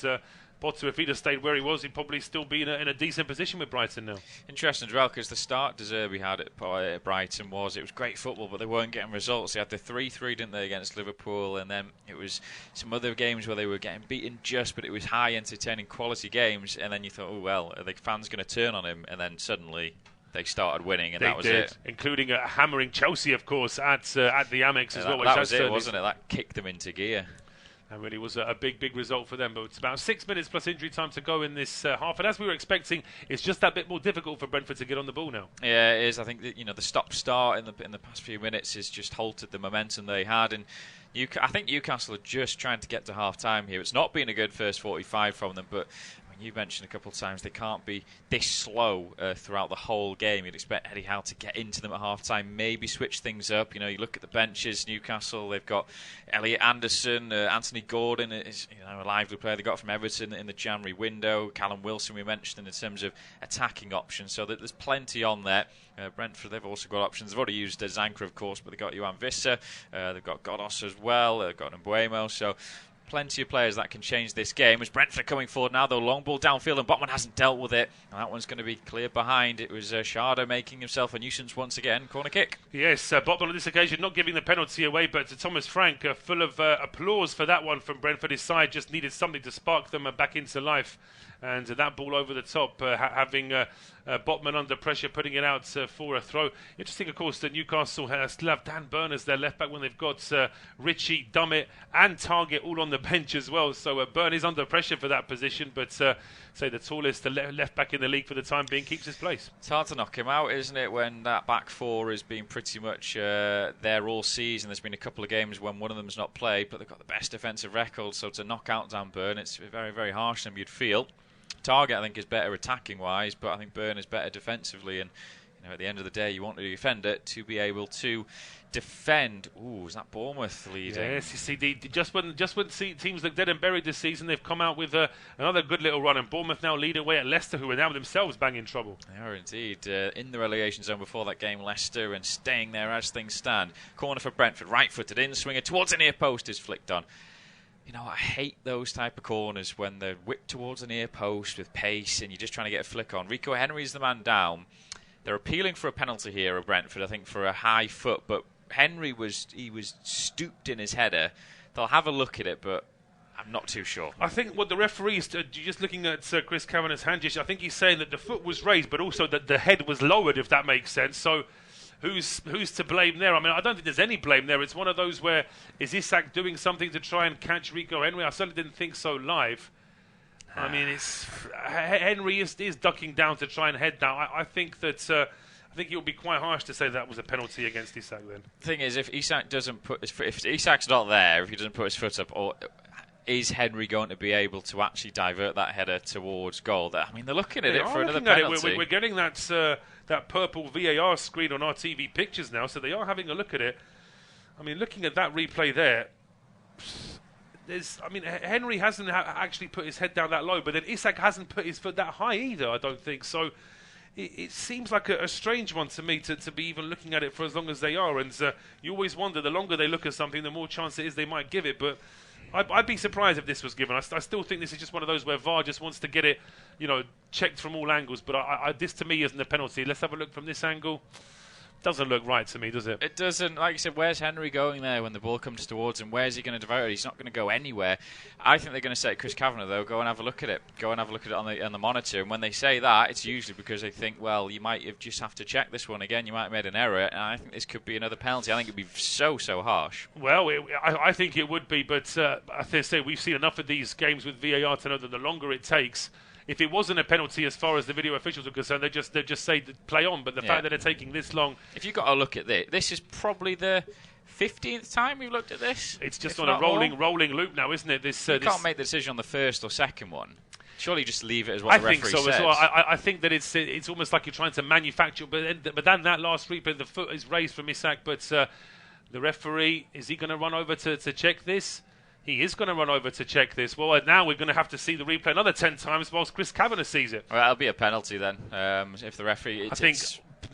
Potter, if he'd have stayed where he was, he'd probably still be in a decent position with Brighton now. Interesting as well, because the start De Zerbi had at Brighton it was great football, but they weren't getting results. They had the 3-3, didn't they, against Liverpool, and then it was some other games where they were getting beaten but it was high, entertaining, quality games, and then you thought, oh well, are the fans going to turn on him? And then suddenly they started winning, and that was it. Including a hammering Chelsea, of course, at the Amex as well. That was it, wasn't it? That kicked them into gear. And really was a big result for them. But it's about 6 minutes plus injury time to go in this half. And as we were expecting, it's just that bit more difficult for Brentford to get on the ball now. Yeah, it is. I think that, the stop-start in the past few minutes has just halted the momentum they had. And I think Newcastle are just trying to get to half-time here. It's not been a good first 45 from them, but you mentioned a couple of times they can't be this slow throughout the whole game. You'd expect Eddie Howe to get into them at half-time, maybe switch things up. You look at the benches, Newcastle, they've got Elliot Anderson, Anthony Gordon is a lively player they got from Everton in the January window. Callum Wilson we mentioned in terms of attacking options, so that there's plenty on there. Brentford, they've also got options. They've already used Zanka, of course, but they've got Johan Visser, they've got Godos as well, they've got Mbuemo, so plenty of players that can change this game. As Brentford coming forward now, though, long ball downfield, and Botman hasn't dealt with it. And that one's going to be clear behind. It was Schade making himself a nuisance once again. Corner kick. Yes, Botman on this occasion not giving the penalty away, but Thomas Frank full of applause for that one from Brentford. His side just needed something to spark them back into life. And that ball over the top, having Botman under pressure, putting it out for a throw. Interesting, of course, that Newcastle still have Dan Burn as their left back when they've got Ritchie, Dummett and Targett all on the bench as well. So Burn is under pressure for that position, but say the tallest left back in the league for the time being keeps his place. It's hard to knock him out, isn't it, when that back four has been pretty much there all season. There's been a couple of games when one of them's not played, but they've got the best defensive record, so to knock out Dan Burn, it's very, very harsh on him, you'd feel. Targett, I think, is better attacking-wise, but I think Burn is better defensively. And at the end of the day, you want the defender to be able to defend. Ooh, is that Bournemouth leading? Yes, you see, just when teams look dead and buried this season, they've come out with another good little run. And Bournemouth now lead away at Leicester, who are now themselves bang in trouble. They are indeed in the relegation zone before that game, Leicester, and staying there as things stand. Corner for Brentford, right-footed in, swinger towards the near post is flicked on. I hate those type of corners when they're whipped towards the near post with pace and you're just trying to get a flick on. Rico Henry's the man down. They're appealing for a penalty here at Brentford, I think, for a high foot, but Henry was stooped in his header. They'll have a look at it, but I'm not too sure. I think what the referees, just looking at Chris Kavanagh's hand gesture, I think he's saying that the foot was raised, but also that the head was lowered, if that makes sense. So who's to blame there? I mean, I don't think there's any blame there. It's one of those where, is Isak doing something to try and catch Rico Henry? I certainly didn't think so live. I mean, Henry is ducking down to try and head down. I think that I think it would be quite harsh to say that was a penalty against Isak then. The thing is, if Isak doesn't put his foot, if Isak's not there, if he doesn't put his foot up, or is Henry going to be able to actually divert that header towards goal? I mean, they're looking at it for another penalty. We're getting that purple VAR screen on our TV pictures now, so they are having a look at it. I mean, looking at that replay there, Henry hasn't actually put his head down that low, but then Isak hasn't put his foot that high either, I don't think. So it seems like a strange one to me to be even looking at it for as long as they are. And you always wonder, the longer they look at something, the more chance it is they might give it. But I'd be surprised if this was given. I still think this is just one of those where VAR just wants to get it, checked from all angles. But this to me isn't a penalty. Let's have a look from this angle. Doesn't look right to me, does it? It doesn't. Like you said, where's Henry going there when the ball comes towards him? Where's he going to divert it? He's not going to go anywhere. I think they're going to say to Chris Kavanagh, though, go and have a look at it. Go and have a look at it on the monitor. And when they say that, it's usually because they think, well, you might just have to check this one again. You might have made an error. And I think this could be another penalty. I think it would be so harsh. Well, I think it would be. But as I say, we've seen enough of these games with VAR to know that the longer it takes, if it wasn't a penalty as far as the video officials are concerned, they just say play on. But the fact that they're taking this long, if you've got to look at this is probably the 15th time we've looked at this. It's just on a rolling loop now, isn't it? You can't make the decision on the first or second one. Surely just leave it as what the referee says. I think so as well. I think that it's almost like you're trying to manufacture. But then that last replay, the foot is raised from Isak, but the referee, is he going to run over to check this? He is going to run over to check this. Well, now we're going to have to see the replay another 10 times whilst Chris Kavanagh sees it. Well, that'll be a penalty then. If the referee... I think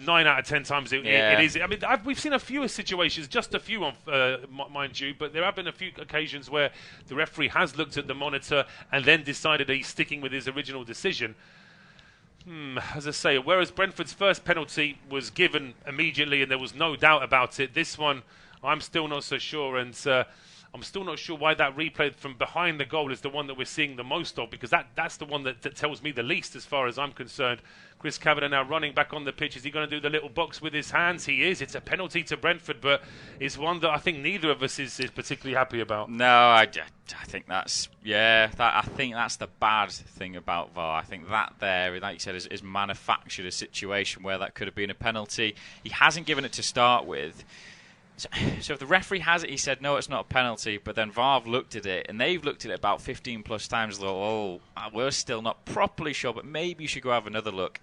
9 out of 10 times it is. I mean, we've seen a few situations, just a few, mind you, but there have been a few occasions where the referee has looked at the monitor and then decided that he's sticking with his original decision. As I say, whereas Brentford's first penalty was given immediately and there was no doubt about it, this one, I'm still not so sure. And I'm still not sure why that replay from behind the goal is the one that we're seeing the most of, because that's the one that tells me the least as far as I'm concerned. Chris Kavanagh now running back on the pitch. Is he going to do the little box with his hands? He is. It's a penalty to Brentford, but it's one that I think neither of us is particularly happy about. No, I think that's I think that's the bad thing about VAR. I think that there, like you said, is manufactured a situation where that could have been a penalty. He hasn't given it to start with. So if the referee has it, he said, no, it's not a penalty, but then VAR looked at it, and they've looked at it about 15 plus times, we're still not properly sure, but maybe you should go have another look.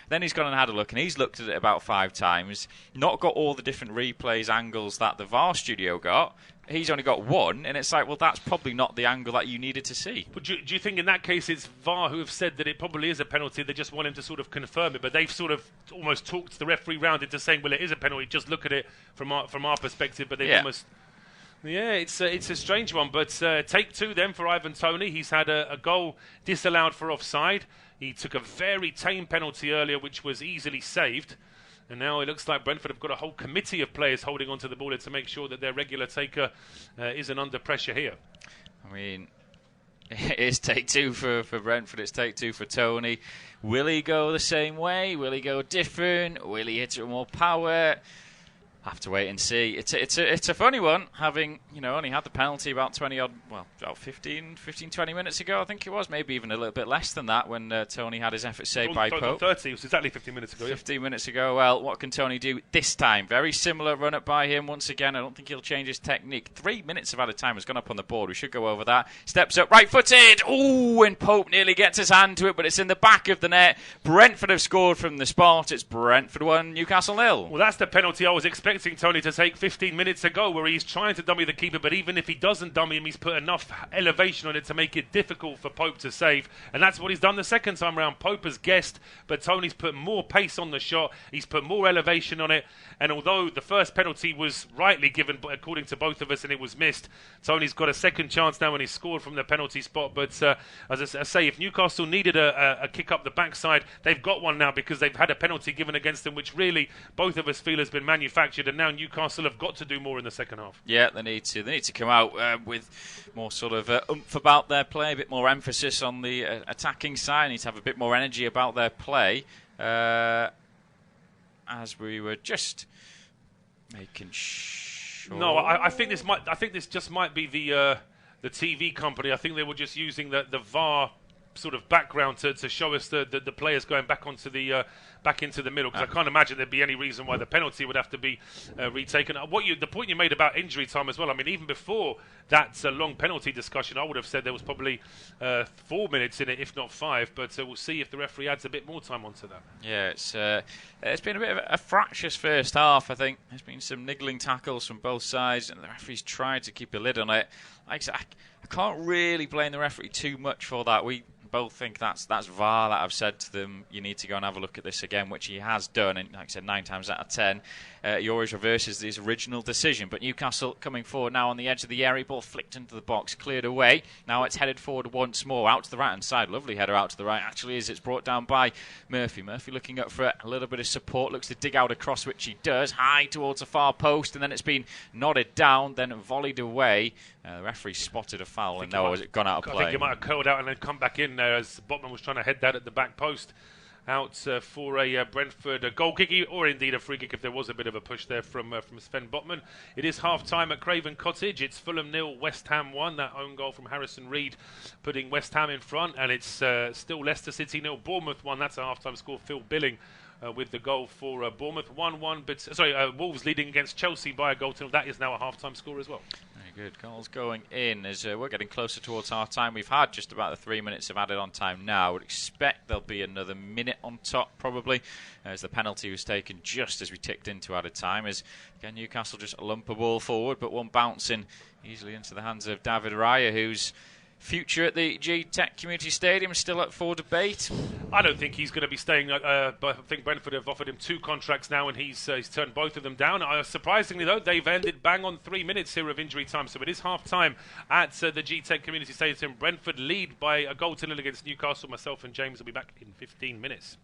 Then he's gone and had a look, and he's looked at it about 5 times, not got all the different replays, angles that the VAR studio got. He's only got one, and it's like, well, that's probably not the angle that you needed to see. But do you think in that case it's VAR who have said that it probably is a penalty? They just want him to sort of confirm it, but they've sort of almost talked the referee round into saying, well, it is a penalty. Just look at it from our perspective. But they almost, it's a strange one. But take 2 then for Ivan Toney. He's had a goal disallowed for offside. He took a very tame penalty earlier, which was easily saved. And now it looks like Brentford have got a whole committee of players holding onto the ball to make sure that their regular taker isn't under pressure here. I mean, it is take 2 for Brentford. It's take 2 for Toney. Will he go the same way? Will he go different? Will he hit it with more power? Have to wait and see. It's a funny one, having only had the penalty about 15, 20 minutes ago, I think it was, maybe even a little bit less than that when Toney had his effort saved by Pope. 30, it was exactly 15 minutes ago. 15 minutes ago. Well, what can Toney do this time? Very similar run up by him once again. I don't think he'll change his technique. 3 minutes of added time has gone up on the board. We should go over that. Steps up, right-footed. Ooh, and Pope nearly gets his hand to it, but it's in the back of the net. Brentford have scored from the spot. It's Brentford 1, Newcastle 0. Well, that's the penalty I was expecting Toney to take 15 minutes ago, where he's trying to dummy the keeper, but even if he doesn't dummy him, he's put enough elevation on it to make it difficult for Pope to save, and that's what he's done the second time round. Pope has guessed, but Toney's put more pace on the shot, he's put more elevation on it, and although the first penalty was rightly given according to both of us and it was missed, Toney's got a second chance now and he's scored from the penalty spot. But as I say, if Newcastle needed a kick up the backside, they've got one now, because they've had a penalty given against them, which really both of us feel has been manufactured, and now Newcastle have got to do more in the second half. Yeah, they need to come out with more sort of oomph about their play, a bit more emphasis on the attacking side. They need to have a bit more energy about their play, as we were just making sure. No, I think this just might be the TV company. I think they were just using the VAR sort of background to show us the players going back onto the back into the middle, because I can't imagine there'd be any reason why the penalty would have to be retaken. The point you made about injury time as well, I mean, even before that long penalty discussion, I would have said there was probably 4 minutes in it, if not 5, but we'll see if the referee adds a bit more time onto that. Yeah, it's been a bit of a fractious first half, I think. There's been some niggling tackles from both sides, and the referee's tried to keep a lid on it. Like I said, I can't really blame the referee too much for that. We both think that's VAR that I've said to them, you need to go and have a look at this again, which he has done, and like I said, 9 times out of 10 he always reverses his original decision. But Newcastle coming forward now on the edge of the area, ball flicked into the box, cleared away. Now it's headed forward once more, out to the right hand side. Lovely header out to the right, actually, as it's brought down by Murphy. Murphy looking up for a little bit of support, looks to dig out across, which he does, high towards the far post, and then it's been nodded down, then volleyed away. The referee spotted a foul, and now has it gone out of play. I think he might have curled out and then come back in there as Botman was trying to head that at the back post. Out for a Brentford goal kick, or indeed a free kick if there was a bit of a push there from Sven Botman. It is half-time at Craven Cottage. It's Fulham 0, West Ham 1. That own goal from Harrison Reed putting West Ham in front. And it's still Leicester City 0, Bournemouth 1. That's a half-time score. Phil Billing with the goal for Bournemouth 1-1. But Wolves leading against Chelsea by a goal to nil. That is now a half-time score as well. Very good. Goals going in as we're getting closer towards half-time. We've had just about the 3 minutes of added on time now. I would expect there'll be another minute on top, probably, as the penalty was taken just as we ticked into added time. As again, Newcastle just lump a ball forward, but one bouncing easily into the hands of David Raya, whose future at the Gtech Community Stadium is still up for debate. I don't think he's going to be staying, but I think Brentford have offered him 2 contracts now, and he's turned both of them down. Surprisingly, though, they've ended bang on 3 minutes here of injury time, so it is half-time at the Gtech Community Stadium. Brentford lead by a goal to nil against Newcastle. Myself and James will be back in 15 minutes.